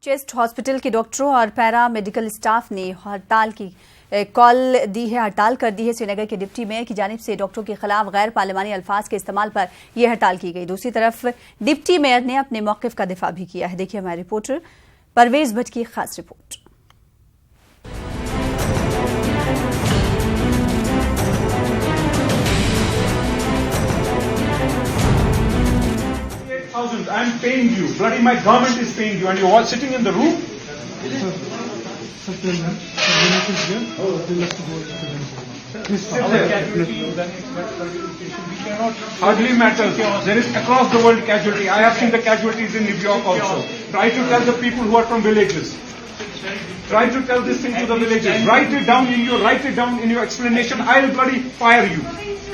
Chest hospital के डॉक्टरों और पैरा मेडिकल स्टाफ ने हड़ताल की कॉल दी है, हड़ताल कर दी है। श्रीनगर के डिप्टी मेयर की जानिब से डॉक्टरों के खिलाफ गैर पार्लिमानी अल्फाज के इस्तेमाल पर यह हड़ताल की गई। दूसरी तरफ डिप्टी मेयर ने अपने मौक़िफ़ का दिफा भी किया है। देखिए हमारे रिपोर्टर परवेज भट्ट की खास report. I'm paying you. Bloody my government is paying you, and you're all sitting in the room. Hardly matters. There is across the world casualty. I have seen the casualties in New York also. Try to tell the people who are from villages. Try to tell this thing to the villages. Write it down in your explanation. I'll bloody fire you.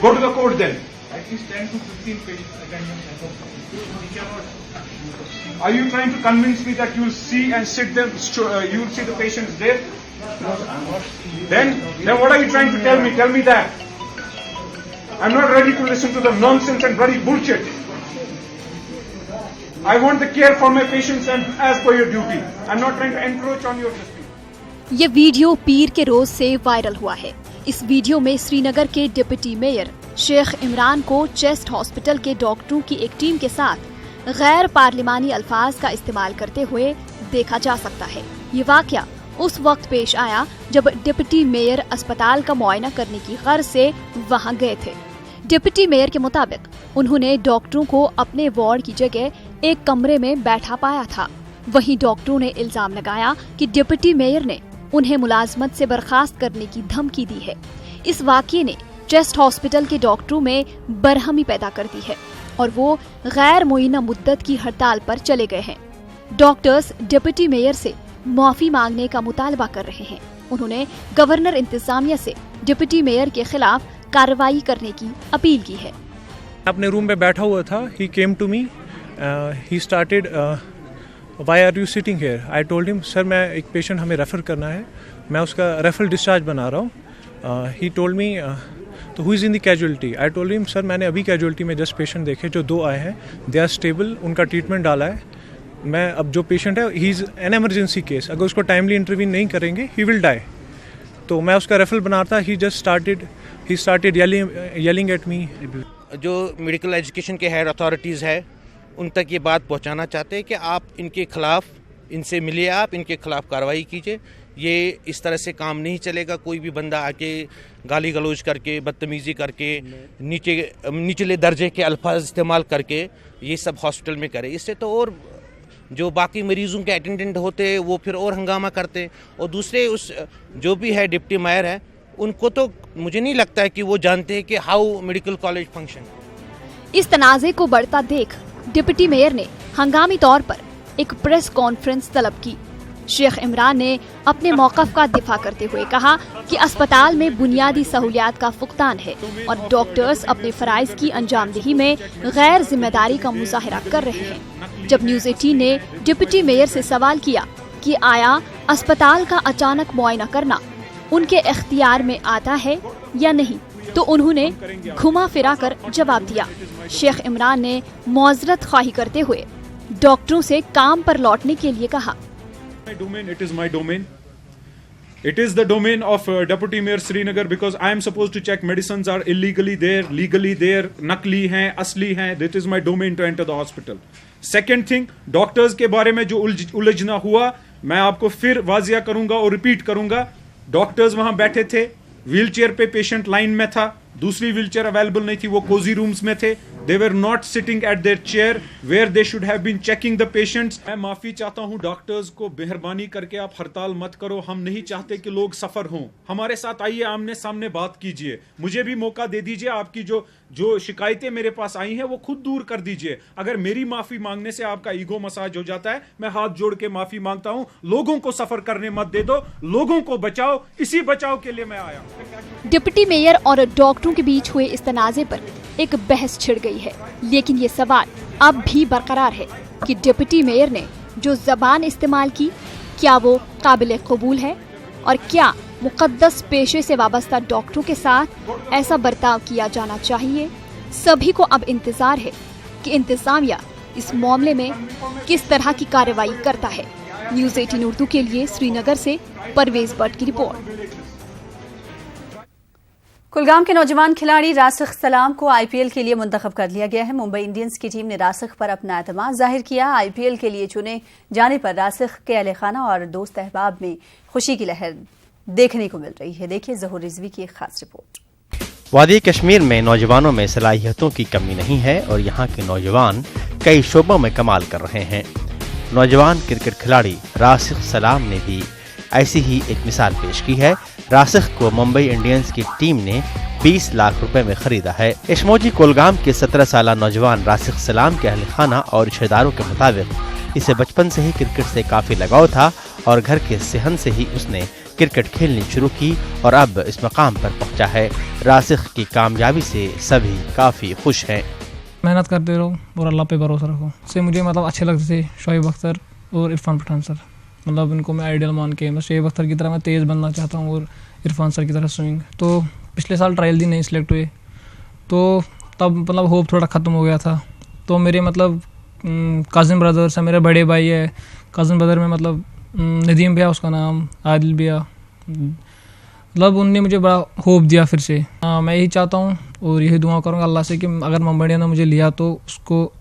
Go to the court then. At least 10 to 15 pages attendance. Are you trying to convince me that you'll see and sit them? You'll see the patients there? Then what are you trying to tell me? Tell me that. I'm not ready to listen to the nonsense and bloody bullshit. I want the care for my patients and as per your duty. I'm not trying to encroach on your dispute. ये video पीर के रोज से viral हुआ है। इस video में श्रीनगर के deputy mayor Sheikh Imran को chest hospital के डॉक्टरों की एक टीम के साथ गैर पार्लिमानी अल्फाज का इस्तेमाल करते हुए देखा जा सकता है। ये वाकया उस वक्त पेश आया जब डिप्टी मेयर अस्पताल का मुआयना करने की गर्ज से वहां गए थे। डिप्टी मेयर के मुताबिक उन्होंने डॉक्टरों को अपने वार्ड की जगह एक कमरे में बैठा पाया था। वहीं डॉक्टरों ने इल्जाम लगाया कि डिप्टी मेयर ने उन्हें मुलाजमत से बर्खास्त करने की धमकी दी है। इस वाकये ने चेस्ट हॉस्पिटल के डॉक्टरों में बरहमी पैदा कर दी है और वो गैर मुइना मुद्दत की हड़ताल पर चले गए हैं। डॉक्टर्स डिप्टी मेयर से माफी मांगने का मुतालबा कर रहे हैं। उन्होंने गवर्नर इंतजामिया से डिप्टी मेयर के खिलाफ कार्रवाई करने की अपील की है। अपने रूम में बैठा हुआ था। He came to me, he started why are you sitting here. I told him sir मैं एक पेशेंट हमें रेफर करना है, मैं उसका रेफरल डिस्चार्ज बना रहा हूँ। ही टोल्ड मी तो who is in the casualty. I told him sir मैंने अभी कैजुअलिटी में जस्ट पेशेंट देखे जो 2 आए हैं, दे आर स्टेबल, उनका ट्रीटमेंट डाला है। मैं अब जो पेशेंट है he is an emergency case, अगर उसको टाइमली इंटरवीन नहीं करेंगे ही विल डाई। तो मैं उसका रेफरल बना रहा था। He started yelling at me. जो मेडिकल एजुकेशन के हेड अथॉरिटीज़ है उन तक ये बात पहुंचाना चाहते हैं कि आप इनके खिलाफ, इनसे मिलिए, आप इनके खिलाफ कार्रवाई कीजिए। ये इस तरह से काम नहीं चलेगा। कोई भी बंदा आके गाली गलौज करके, बदतमीज़ी करके, निचले दर्जे के अल्फाज इस्तेमाल करके ये सब हॉस्पिटल में करे। इससे तो और जो बाकी मरीज़ों के अटेंडेंट होते वो फिर और हंगामा करते। और दूसरे उस जो भी है डिप्टी मेयर है उनको तो मुझे नहीं लगता है कि वो जानते हैं कि हाउ मेडिकल कॉलेज फंक्शन। इस तनाज़े को बढ़ता देख डिप्टी मेयर ने हंगामी तौर पर एक प्रेस कॉन्फ्रेंस तलब की। शेख इमरान ने अपने मौक़िफ़ का दिफा करते हुए कहा कि अस्पताल में बुनियादी सहूलियात का फुकदान है और डॉक्टर्स अपने फ़राइज़ की अंजामदही में गैर जिम्मेदारी का मुजाहरा कर रहे हैं। जब न्यूज़ 18 ने डिप्टी मेयर से सवाल किया कि आया अस्पताल का अचानक मुआयना करना उनके इख्तियार में आता है या नहीं, तो उन्होंने घुमा फिरा कर जवाब दिया। शेख इमरान ने मौज़रत ख्वाही करते हुए डॉक्टरों से काम पर लौटने के लिए कहा। It is my domain. It is the domain of Deputy Mayor Srinagar because I am supposed to check medicines are illegally there, legally there, नकली हैं, असली हैं. That is my domain to enter the hospital. Second thing, doctors के बारे में जो उलझना हुआ मैं आपको फिर वाजिया करूंगा और रिपीट करूंगा। डॉक्टर्स वहां बैठे थे, व्हील चेयर पे पेशेंट लाइन में था, दूसरी व्हील चेयर अवेलेबल नहीं थी, वो कोजी रूम्स में थे। They were not sitting at their chair where they should have been checking the patients. मैं माफी चाहता हूँ डॉक्टर्स को, मेहरबानी करके आप हड़ताल मत करो। हम नहीं चाहते कि लोग सफर हों। हमारे साथ आइए, आमने सामने बात कीजिए। मुझे भी मौका दे दीजिए। आपकी जो शिकायतें मेरे पास आई हैं वो खुद दूर कर दीजिए। अगर मेरी माफी मांगने से आपका ईगो मसाज हो जाता है, मैं हाथ जोड़ के माफी मांगता हूँ। लोगों को सफर करने मत दे दो, लोगों को बचाओ। इसी बचाव के लिए मैं आया। डिप्टी मेयर और डॉक्टरों के बीच हुए इस तनाज़े पर एक बहस छिड़ गई है, लेकिन ये सवाल अब भी बरकरार है कि डिप्टी मेयर ने जो ज़बान इस्तेमाल की क्या वो काबिल कबूल है और क्या मुक़द्दस पेशे से वाबस्ता डॉक्टरों के साथ ऐसा बर्ताव किया जाना चाहिए। सभी को अब इंतज़ार है कि इंतज़ामिया इस मामले में किस तरह की कार्रवाई करता है। न्यूज 18 उर्दू के लिए श्रीनगर से परवेज भट्ट की रिपोर्ट। कुलगाम के नौजवान खिलाड़ी रासिख सलाम को आईपीएल के लिए मुंतखब कर लिया गया है। मुंबई इंडियंस की टीम ने रासिख पर अपना एतमाद जाहिर किया। आईपीएल के लिए चुने जाने पर रासिख के अहले खाना और दोस्त अहबाब में खुशी की लहर देखने को मिल रही है। देखिए ज़हूर रिजवी की एक खास रिपोर्ट। वादी कश्मीर में नौजवानों में सलाहियतों की कमी नहीं है और यहाँ के नौजवान कई शोबों में कमाल कर रहे हैं। नौजवान क्रिकेट खिलाड़ी रासिख सलाम ने भी ऐसी ही एक मिसाल पेश की है। रासिख को मुंबई इंडियंस की टीम ने 20 लाख रुपए में खरीदा है। इश्मोजी कोलगाम के 17 साल नौजवान रासिख सलाम के अहल खाना और रिश्तेदारों के मुताबिक इसे बचपन से ही क्रिकेट से काफी लगाव था और घर के सेहन से ही उसने क्रिकेट खेलनी शुरू की और अब इस मकाम पर पहुंचा है। रासिख की कामयाबी से सभी काफी खुश हैं। मेहनत करते रहो और अल्लाह पे भरोसा रखो। से मुझे अच्छे लगते थे शोएब अख्तर और इरफान पठान सर, इनको मैं आइडियल मान के शोएब अख्तर की तरह मैं तेज़ बनना चाहता हूँ और इरफान सर की तरह स्विंग। तो पिछले साल ट्रायल दी नहीं सिलेक्ट हुए तो तब होप थोड़ा ख़त्म हो गया था। तो मेरे कज़न ब्रदर्स है, मेरे बड़े भाई है, कज़न ब्रदर में नदीम भैया उसका नाम, आदिल भैया, उनने मुझे बड़ा होप दिया फिर से। मैं यही चाहता हूँ और यही दुआ करूँगा अल्लाह से कि अगर मुंबई इंडियंस ने मुझे लिया तो उसको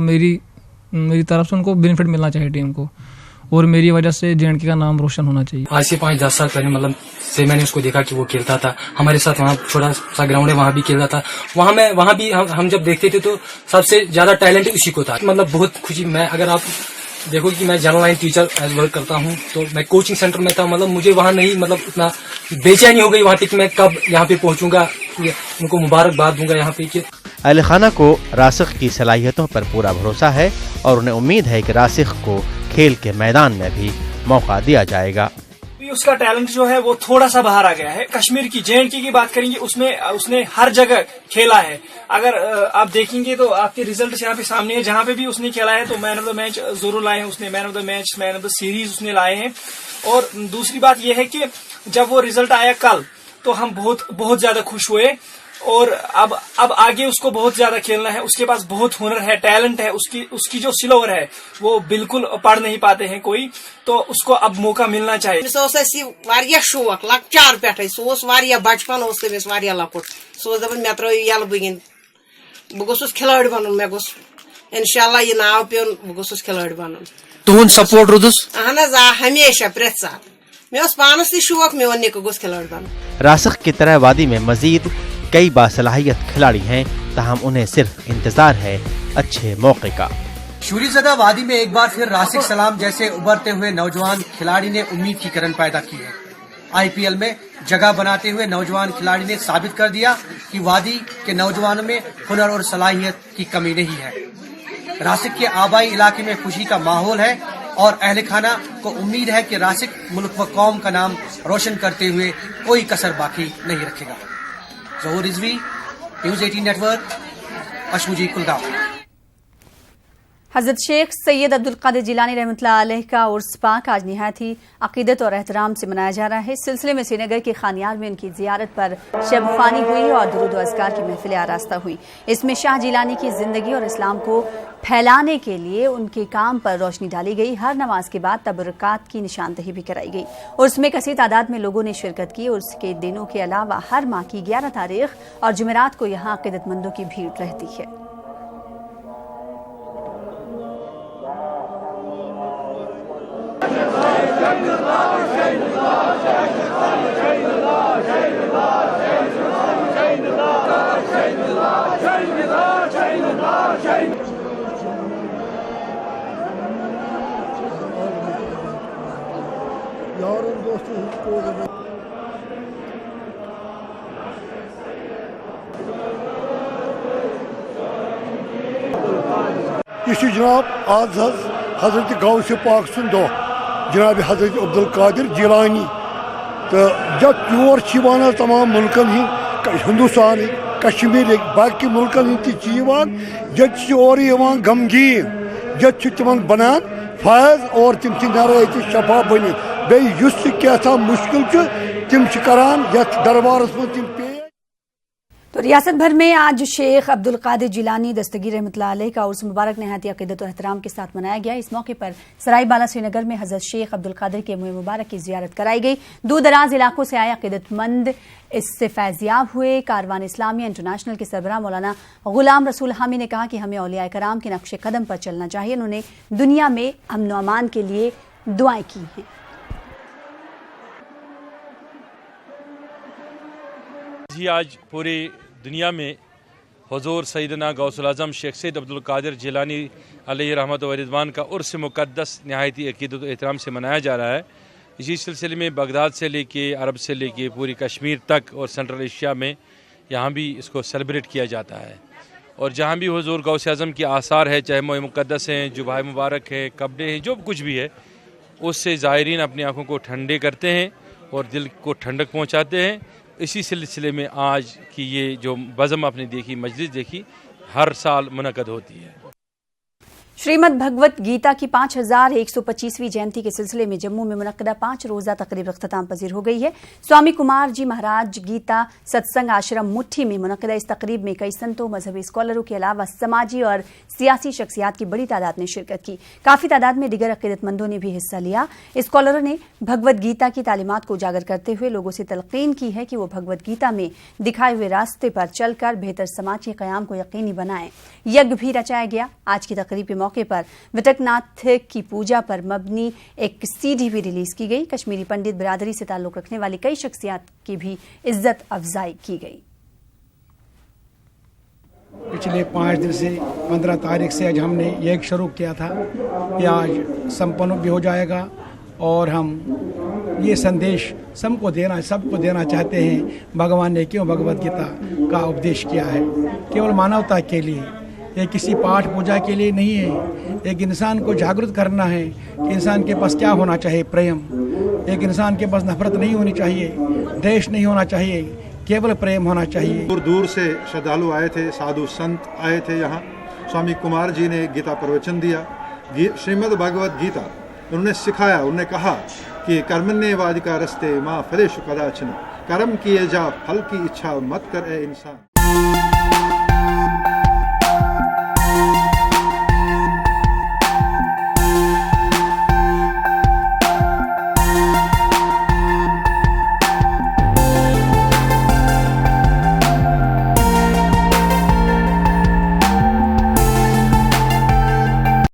मेरी तरफ से उनको बेनिफिट मिलना चाहिए टीम को और मेरी वजह से JNK का नाम रोशन होना चाहिए। आज से 5-10 साल पहले से मैंने उसको देखा कि वो खेलता था हमारे साथ। वहाँ छोटा सा ग्राउंड है, वहाँ भी खेलता था। वहाँ भी हम जब देखते थे तो सबसे ज्यादा टैलेंट उसी को था। बहुत खुशी। मैं अगर आप देखो कि मैं general line teacher as work करता हूँ तो मैं कोचिंग सेंटर में था। मुझे वहाँ नहीं इतना बेचैनी हो गई वहाँ पे कि मैं कब यहाँ पे पहुँचूंगा। उनको मुबारकबाद दूंगा यहाँ पे कि अहले खाना को रासिख की सलाहियतों पर पूरा भरोसा है और उन्हें उम्मीद है कि रासिख को खेल के मैदान में भी मौका दिया जाएगा। उसका टैलेंट जो है वो थोड़ा सा बाहर आ गया है। कश्मीर की JNK की बात करेंगे उसने हर जगह खेला है। अगर आप देखेंगे तो आपके रिजल्ट यहाँ पे सामने है। जहाँ पे भी उसने खेला है तो मैन ऑफ द मैच जरूर लाए हैं उसने, man of the match, man of the series उसने लाए हैं। और दूसरी बात यह है कि जब वो रिजल्ट आया कल तो हम बहुत ज्यादा खुश हुए और अब आगे उसको बहुत ज्यादा खेलना है। उसके पास बहुत हुनर है, टैलेंट है। उसकी जो सिलोवर है वो बिल्कुल पढ़ नहीं पाते हैं कोई, तो उसको अब मौका मिलना चाहिए। शौक लकचार पे बचपन लकुट दपान मे त्रो यल बह गोस खिलाड़ी बन, मे गोस इंशाल्लाह ये नाव पे बह गोस खिलाड़ी बन। तुहद सपोर्ट रोदुस? अहन हमेशा प्रेत साथ मे पानस ती शौक मे निक गोस खिलाड़ी बन। रासिख की तरह वादी में मजीद कई बासलाहियत खिलाड़ी हैं, ताहम उन्हें सिर्फ इंतजार है अच्छे मौके का। शूरीज़दा वादी में एक बार फिर रासिख सलाम जैसे उभरते हुए नौजवान खिलाड़ी ने उम्मीद की किरण पैदा की है। आईपीएल में जगह बनाते हुए नौजवान खिलाड़ी ने साबित कर दिया कि वादी के नौजवानों में हुनर और सलाहियत की कमी नहीं है। रासिख के आबाई इलाके में खुशी का माहौल है और अहले खाना को उम्मीद है कि रासिख मुल्क व कौम का नाम रोशन करते हुए कोई कसर बाकी नहीं रखेगा। ज़हूर रिजवी, न्यूज़ 18 नेटवर्क, अशमुजी कुलगाम। हज़रत शेख सैयद अब्दुल कादिर जिलानी रहमतुल्लाह अलैह का उर्स पाक आज निहायत ही अकीदत और एहतराम से मनाया जा रहा है। इस सिलसिले में श्रीनगर के खानियार में उनकी ज़ियारत पर शब ख़वानी हुई और दुरूद व अज़कार की महफिल आरास्ता हुई। इसमें शाह जिलानी की ज़िंदगी और इस्लाम को फैलाने के लिए उनके काम पर रोशनी डाली गई। हर नमाज के बाद तबरुकात की निशानदही भी कराई गई। उर्स में कसीर तादाद में लोगों ने शिरकत की। उर्स के दिनों के अलावा हर माह की 11 तारीख और जुमेरात को यहाँ अक़ीदतमंदों की भीड़ रहती है। यह जनाब आज हजरत गौस पाक सुन दो जनाब हजरत अब्दुल कादिर जिलानी तो जब योर तमाम मुल्कन हिंदुस्तान कश्मीर बाकी मुल्कन जत और गमगीन जत तिमन बनान फैज और तिम नाराय शफा बन बेस क्या मुश्किल तिम करान दरबारस में तिम تو ریاست بھر میں آج شیخ عبد القادر جیلانی دستگیر رحمۃ اللہ علیہ کا عرس مبارک نہایت عقیدت و احترام کے ساتھ منایا گیا. اس موقع پر سرائی بالا سری نگر میں حضرت شیخ عبد القادر کے منہ مبارک کی زیارت کرائی گئی. دور دراز علاقوں سے آئے عقیدت مند اس سے فیضیاب ہوئے. کاروان اسلامیہ انٹرنیشنل کے سربراہ مولانا غلام رسول حامی نے کہا کہ ہمیں اولیاء کرام کے نقش قدم پر چلنا چاہیے. انہوں نے دنیا میں امن و امان کے لیے دعائیں کی ہیں. جی آج پوری دنیا میں حضور سیدنا غوث الاعظم شیخ سید عبد القادر جیلانی علیہ رحمت و رضوان کا عرس مقدس نہایت عقیدت و احترام سے منایا جا رہا ہے. اسی سلسلے میں بغداد سے لے کے عرب سے لے کے پوری کشمیر تک اور سینٹرل ایشیا میں یہاں بھی اس کو سیلیبریٹ کیا جاتا ہے. اور جہاں بھی حضور غوث اعظم کی آثار ہے، چاہے موئے مقدس ہیں، جبہائے مبارک ہیں، کپڑے ہیں، جو کچھ بھی ہے، اس سے زائرین اپنی آنکھوں کو ٹھنڈے کرتے ہیں اور دل کو ٹھنڈک پہنچاتے ہیں. اسی سلسلے میں آج کی یہ جو بزم آپ نے دیکھی، مجلس دیکھی، ہر سال منعقد ہوتی ہے. شریمد بھگوت گیتا کی 5125ویں جینتی کے سلسلے میں جموں میں منعقدہ 5 روزہ تقریب اختتام پذیر ہو گئی ہے. سوامی کمار جی مہاراج گیتا ستسنگ آشرم مٹھی میں منعقدہ اس تقریب میں کئی سنتوں، مذہبی اسکالروں کے علاوہ سماجی اور سیاسی شخصیات کی بڑی تعداد نے شرکت کی. کافی تعداد میں دیگر عقیدت مندوں نے بھی حصہ لیا. اسکالروں نے بھگوت گیتا کی تعلیمات کو اجاگر کرتے ہوئے لوگوں سے تلقین کی ہے کہ وہ بھگوت گیتا میں دکھائے ہوئے راستے پر چل کر بہتر سماجی قیام کو یقینی بنائیں. یگ بھی رچایا گیا. آج کی تقریب کے موقع پر وٹک ناتھ کی پوجا پر مبنی ایک CD بھی ریلیز کی گئی. کشمیری پنڈت برادری سے تعلق رکھنے والی کئی شخصیات کی بھی عزت افزائی کی گئی. پچھلے 5 دن سے 15 تاریخ سے آج ہم نے یہ شروع کیا تھا. یہ آج سمپن بھی ہو جائے گا اور ہم یہ سندیش سب کو دینا چاہتے ہیں. بھگوان نے کیوں بھگوت گیتا کا اپدیش کیا ہے؟ کیول مانوتا کے لیے. یہ کسی پاٹ پوجا کے لیے نہیں ہے. ایک انسان کو جاگرت کرنا ہے کہ انسان کے پاس کیا ہونا چاہیے. پریم. ایک انسان کے پاس نفرت نہیں ہونی چاہیے، دیش نہیں ہونا چاہیے، کیول پریم ہونا چاہیے. دور دور سے شردھالو آئے تھے، سادھو سنت آئے تھے. یہاں سوامی کمار جی نے گیتا پروچن دیا. شریمد بھگوت گیتا انہوں نے سکھایا. انہوں نے کہا کہ کرمنے وادکا رستے ماں فلیشو کداچن، کرم کیے جا پھل کی اچھا مت کر اے انسان.